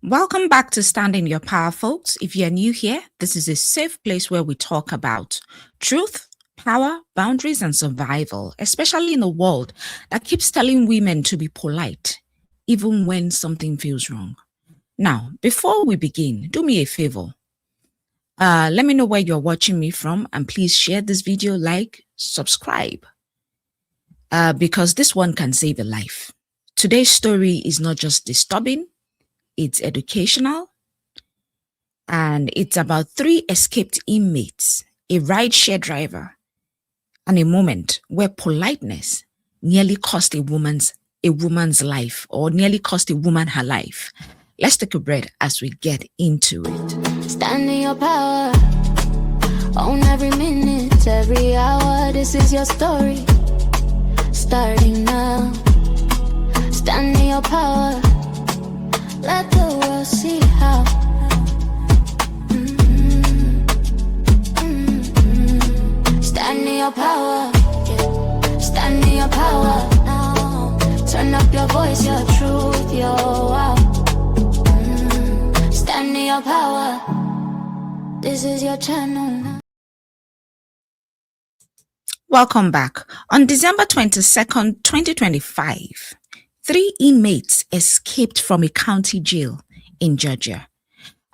Welcome back to Stand in Your Power, folks. If you're new here, this is a safe place where we talk about truth, power, boundaries, and survival, especially in a world that keeps telling women to be polite, even when something feels wrong. Now, before we begin, do me a favor. Let me know where you're watching me from, and please share this video, like, subscribe, because this one can save a life. Today's story is not just disturbing, it's educational, and it's about three escaped inmates, a rideshare driver, and a moment where politeness nearly cost a woman's life, or nearly cost a woman her life. Let's take a breath as we get into it. Stand in your power, own every minute, every hour. This is your story, starting now. Stand in your power, let the world see how. Stand in your power, yeah. Stand in your power now. Turn up your voice, your truth, your wow. Stand in your power. This is your channel now. Welcome back. On December 22nd, 2025, three inmates escaped from a county jail in Georgia.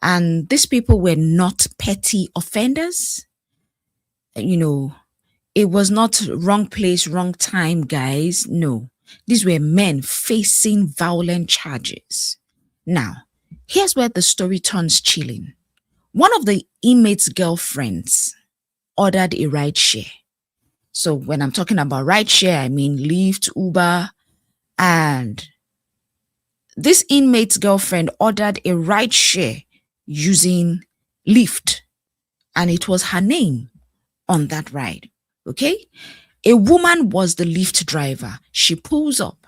And these people were not petty offenders. It was not wrong place, wrong time, guys. No, these were men facing violent charges. Now, here's where the story turns chilling. One of the inmates' girlfriends ordered a rideshare. So when I'm talking about rideshare, I mean Lyft, Uber, and this inmate's girlfriend ordered a rideshare using Lyft, and it was her name on that ride. Okay? A woman was the Lyft driver. She pulls up,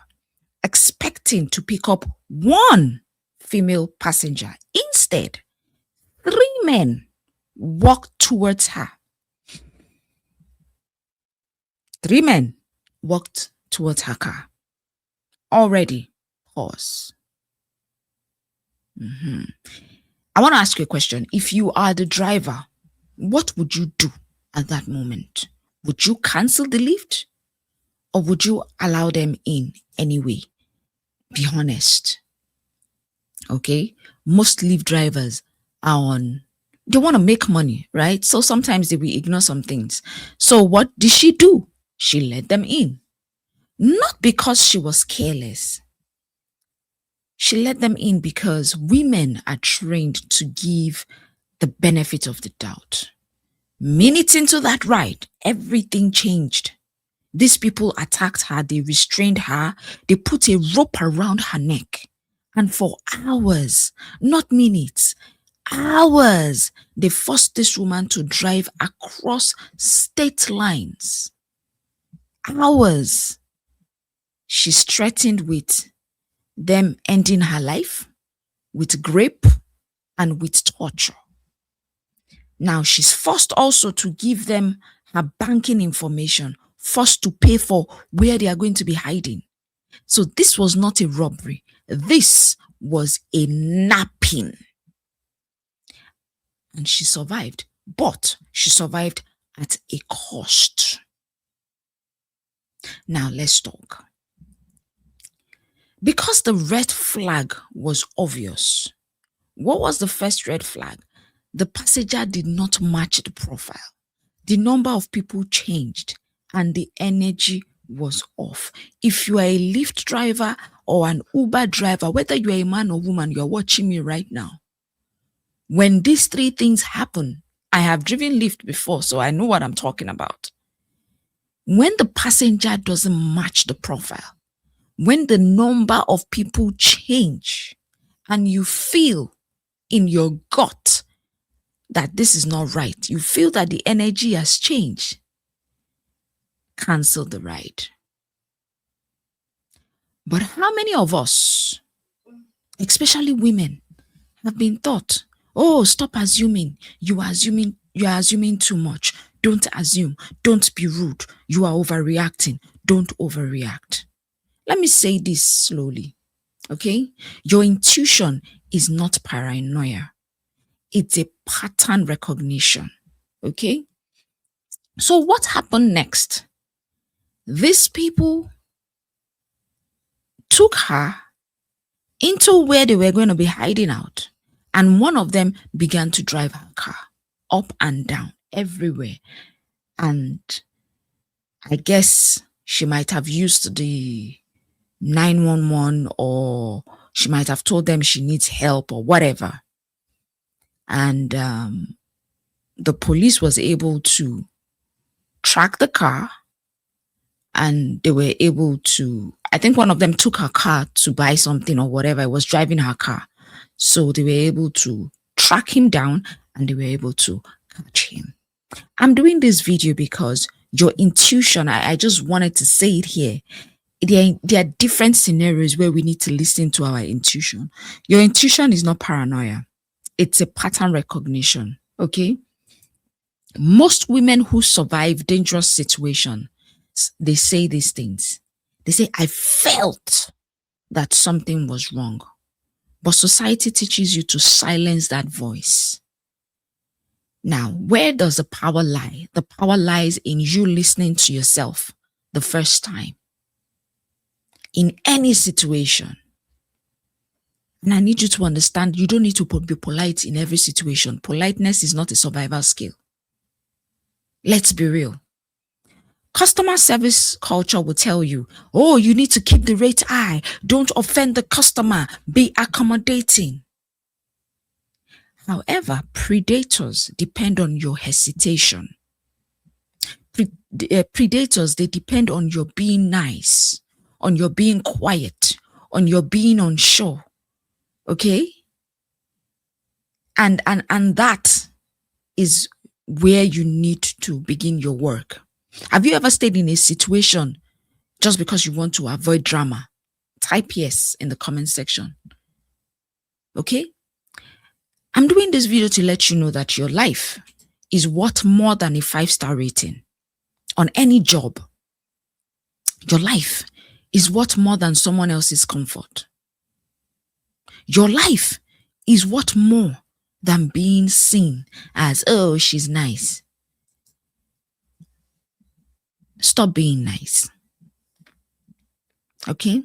expecting to pick up one female passenger. Instead, three men walked towards her. Three men walked towards her car. Already, pause. I want to ask you a question. If you are the driver, what would you do at that moment? Would you cancel the Lyft, or would you allow them in anyway? Be honest. Okay? Most Lyft drivers they want to make money, right? So sometimes they will ignore some things. So what did she do? She let them in. Not because she was careless. She let them in because women are trained to give the benefit of the doubt. Minutes into that ride, everything changed. These people attacked her, they restrained her, they put a rope around her neck. And for hours, not minutes, hours, they forced this woman to drive across state lines. Hours. She's threatened with them ending her life, with rape, and with torture. Now she's forced also to give them her banking information, forced to pay for where they are going to be hiding. So this was not a robbery. This was a napping. And she survived, but she survived at a cost. Now let's talk. Because the red flag was obvious. What was the first red flag? The passenger did not match the profile. The number of people changed and the energy was off. If you are a Lyft driver or an Uber driver, whether you are a man or woman, you're watching me right now. When these three things happen, I have driven Lyft before, so I know what I'm talking about. When the passenger doesn't match the profile, when the number of people change and you feel in your gut that this is not right, you feel that the energy has changed, cancel the ride. But how many of us, especially women, have been taught, oh, stop assuming. You are assuming too much. Don't assume. Don't be rude. You are overreacting. Don't overreact. Let me say this slowly. Okay? Your intuition is not paranoia. It's a pattern recognition. Okay? So what happened next? These people took her into where they were going to be hiding out. And one of them began to drive her car up and down everywhere. And I guess she might have used the 911, or she might have told them she needs help or whatever. And the police was able to track the car, and they were able to, I think one of them took her car to buy something or whatever. It was driving her car. So they were able to track him down and they were able to catch him. I'm doing this video because your intuition, I just wanted to say it here. There are different scenarios where we need to listen to our intuition. Your intuition is not paranoia. It's a pattern recognition. Okay. Most women who survive dangerous situations, they say these things. They say, I felt that something was wrong. But society teaches you to silence that voice. Now, where does the power lie? The power lies in you listening to yourself the first time. In any situation. And I need you to understand, you don't need to be polite in every situation. Politeness is not a survival skill. Let's be real. Customer service culture will tell you, oh, you need to keep the rate high. Don't offend the customer. Be accommodating. However, predators depend on your hesitation. Predators, they depend on your being nice, on your being quiet, on your being unsure. Okay? And that is where you need to begin your work. Have you ever stayed in a situation just because you want to avoid drama? Type yes in the comment section. Okay? I'm doing this video to let you know that your life is worth more than a 5-star rating on any job. Your life is worth more than someone else's comfort. Your life is worth more than being seen as, oh, she's nice. Stop being nice. Okay?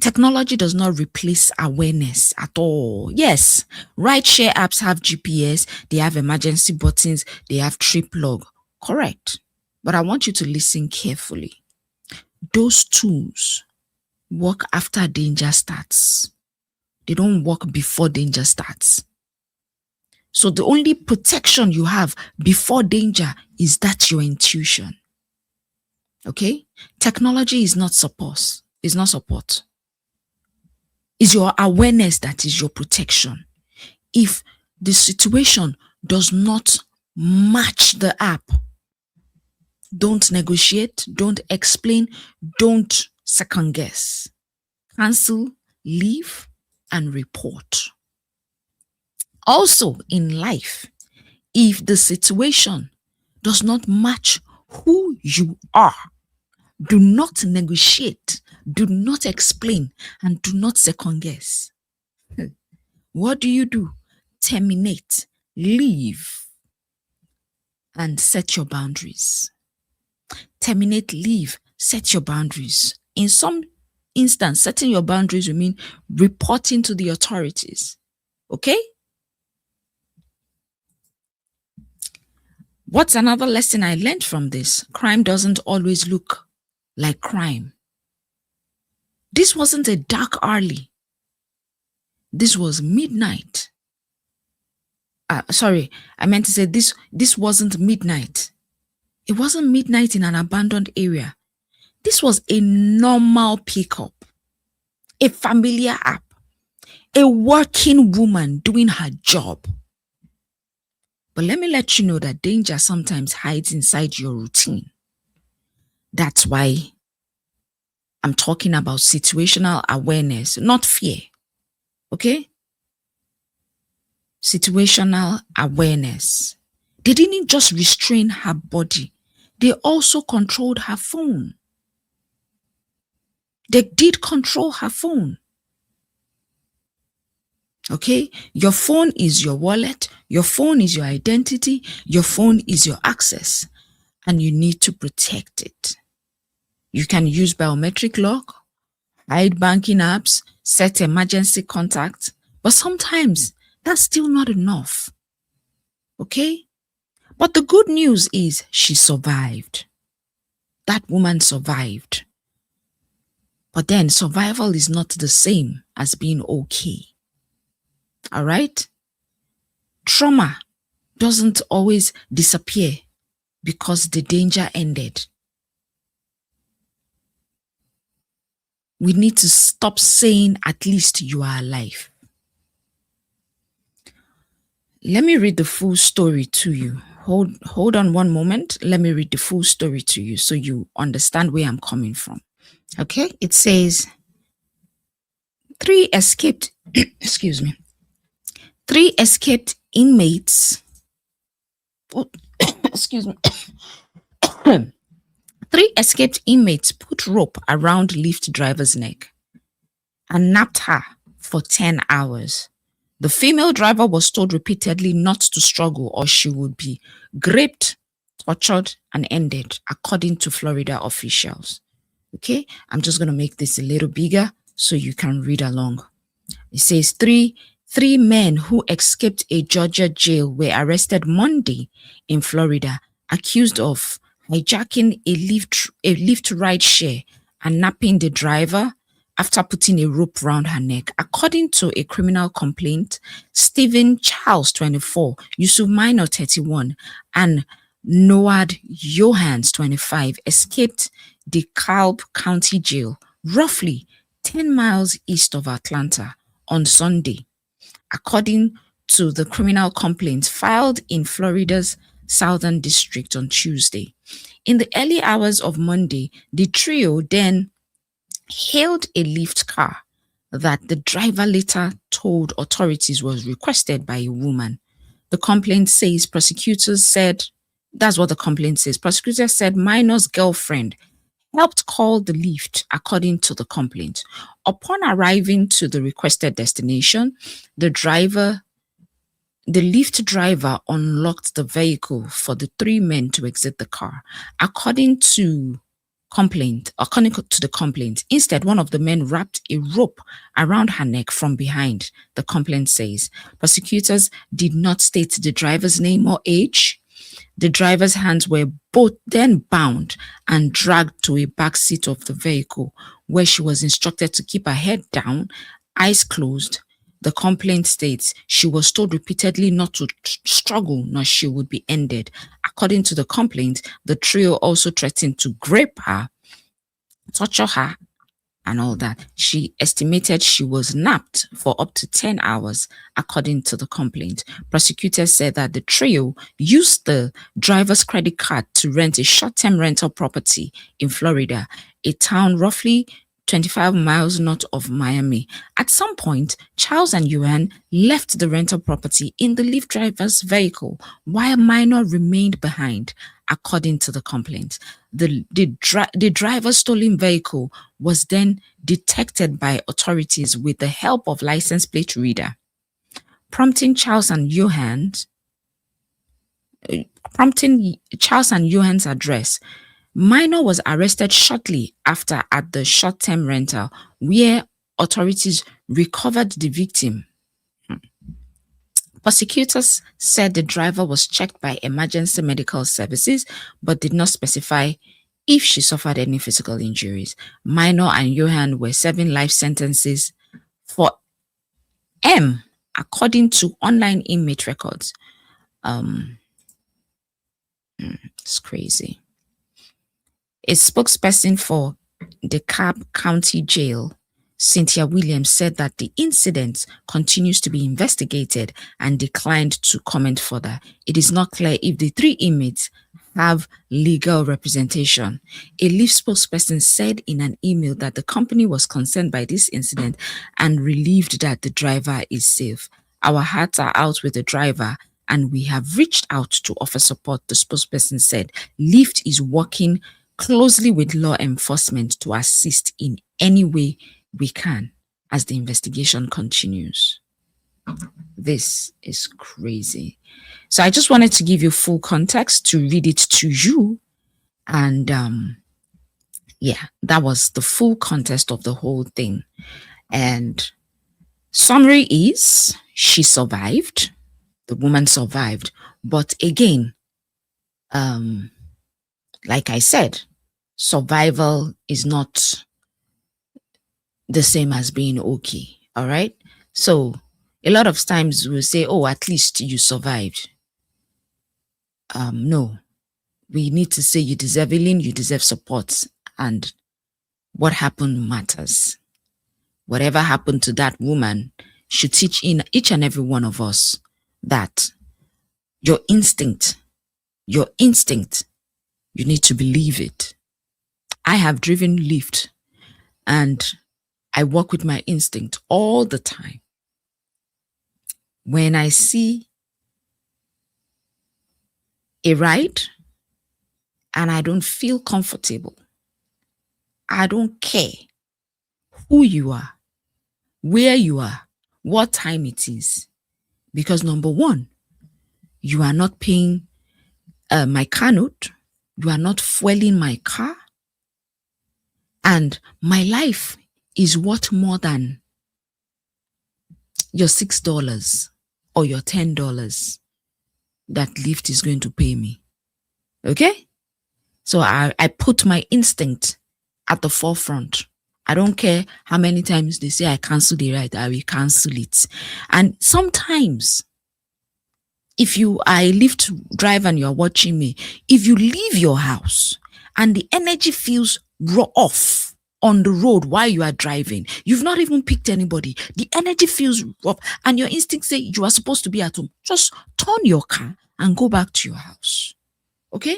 Technology does not replace awareness at all. Yes, rideshare apps have GPS, they have emergency buttons, they have trip log. Correct. But I want you to listen carefully. Those tools work after danger starts. They don't work before danger starts. So the only protection you have before danger is that your intuition. Okay? Technology is not support. It's not support. It's your awareness that is your protection. If the situation does not match the app, don't negotiate, don't explain, don't second guess. Cancel, leave, and report. Also in life, if the situation does not match who you are, do not negotiate, do not explain, and do not second guess. What do? Terminate, leave, and set your boundaries. Terminate, leave, set your boundaries. In some instance, setting your boundaries will mean reporting to the authorities. Okay? What's another lesson I learned from this? Crime doesn't always look like crime. This wasn't a dark alley. This was midnight. Sorry, I meant to say this wasn't midnight. It wasn't midnight in an abandoned area. This was a normal pickup, a familiar app, a working woman doing her job. But let me let you know that danger sometimes hides inside your routine. That's why I'm talking about situational awareness, not fear. Okay? Situational awareness. They didn't just restrain her body, they also controlled her phone. They did control her phone. Okay? Your phone is your wallet, your phone is your identity, your phone is your access, and you need to protect it. You can use biometric lock, hide banking apps, set emergency contact, but sometimes that's still not enough. Okay? But the good news is she survived. That woman survived. But then survival is not the same as being okay. All right? Trauma doesn't always disappear because the danger ended. We need to stop saying at least you are alive. Let me read the full story to you. Hold on one moment. Let me read the full story to you so you understand where I'm coming from. Okay? It says three escaped excuse me. Three escaped inmates excuse me. Three escaped inmates put rope around Lyft driver's neck and napped her for 10 hours. The female driver was told repeatedly not to struggle or she would be raped, tortured, and ended, according to Florida officials. Okay, I'm just going to make this a little bigger so you can read along. It says three men who escaped a Georgia jail were arrested Monday in Florida, accused of hijacking a Lyft rideshare and napping the driver after putting a rope round her neck. According to a criminal complaint, Stephen Charles, 24, Yusuf Minor, 31, and Noad Johans, 25, escaped the Calb County Jail, roughly 10 miles east of Atlanta, on Sunday, according to the criminal complaint filed in Florida's Southern District on Tuesday. In the early hours of Monday, the trio then hailed a Lyft car that the driver later told authorities was requested by a woman. The complaint says prosecutors said, that's what the complaint says. Prosecutors said Minor's girlfriend helped call the Lyft, according to the complaint. Upon arriving to the requested destination, the Lyft driver unlocked the vehicle for the three men to exit the car. According to the complaint, instead, one of the men wrapped a rope around her neck from behind, the complaint says. Prosecutors did not state the driver's name or age. The driver's hands were both then bound and dragged to a back seat of the vehicle, where she was instructed to keep her head down, eyes closed. The complaint states she was told repeatedly not to struggle, nor she would be ended. According to the complaint, the trio also threatened to rape her, torture her, and all that. She estimated she was napped for up to 10 hours, according to the complaint. Prosecutors said that the trio used the driver's credit card to rent a short-term rental property in Florida, a town roughly 25 miles north of Miami. At some point, Charles and Yuan left the rental property in the Lyft driver's vehicle, while Minor remained behind, according to the complaint. The driver's stolen vehicle was then detected by authorities with the help of license plate reader, prompting Charles and Johan's address. Minor was arrested shortly after at the short-term rental, where authorities recovered the victim. Prosecutors said the driver was checked by emergency medical services, but did not specify if she suffered any physical injuries. Minor and Johan were serving life sentences for M, according to online inmate records. It's crazy. A spokesperson for the Calb County Jail, Cynthia Williams, said that the incident continues to be investigated and declined to comment further. It is not clear if the three inmates have legal representation. A Lyft spokesperson said in an email that the company was concerned by this incident and relieved that the driver is safe. Our hearts are out with the driver and we have reached out to offer support, the spokesperson said. Lyft is working closely with law enforcement to assist in any way we can as the investigation continues. This is crazy. So I just wanted to give you full context to read it to you. And yeah, that was the full context of the whole thing. And summary is she survived. The woman survived. But again, like I said, survival is not the same as being okay. All right. So a lot of times we'll say, oh, at least you survived. No, we need to say you deserve healing, you deserve support, and what happened matters. Whatever happened to that woman should teach in each and every one of us that your instinct, you need to believe it. I have driven Lyft and I work with my instinct all the time. When I see a ride and I don't feel comfortable, I don't care who you are, where you are, what time it is. Because number one, you are not paying my car note, you are not fueling my car, and my life is worth more than your $6 or your $10 that Lyft is going to pay me. Okay? So I put my instinct at the forefront. I don't care how many times they say I cancel the ride, I will cancel it. And sometimes, if you are a Lyft driver and you're watching me, if you leave your house and the energy feels off on the road while you are driving, you've not even picked anybody, the energy feels rough, and your instincts say you are supposed to be at home, just turn your car and go back to your house. Okay?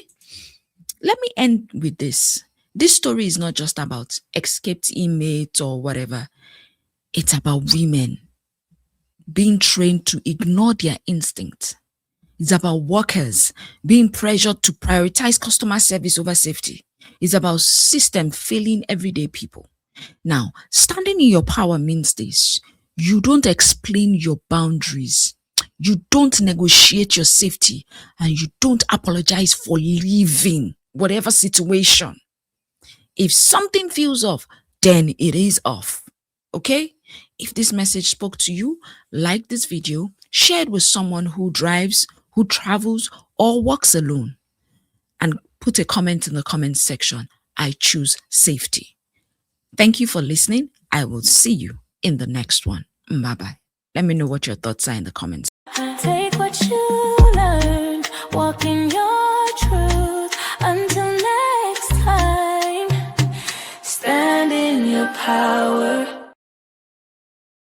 Let me end with this. This story is not just about escaped inmates or whatever. It's about women being trained to ignore their instinct. It's about workers being pressured to prioritize customer service over safety. It's about system failing everyday people. Now, standing in your power means this. You don't explain your boundaries. You don't negotiate your safety, and you don't apologize for leaving whatever situation. If something feels off, then it is off. Okay? If this message spoke to you, like this video, share it with someone who drives, who travels, or works alone, and put a comment in the comment section. I choose safety. Thank you for listening. I will see you in the next one. Bye-bye. Let me know what your thoughts are in the comments. Take what you learned, walk in your truth. Until next time, stand in your power.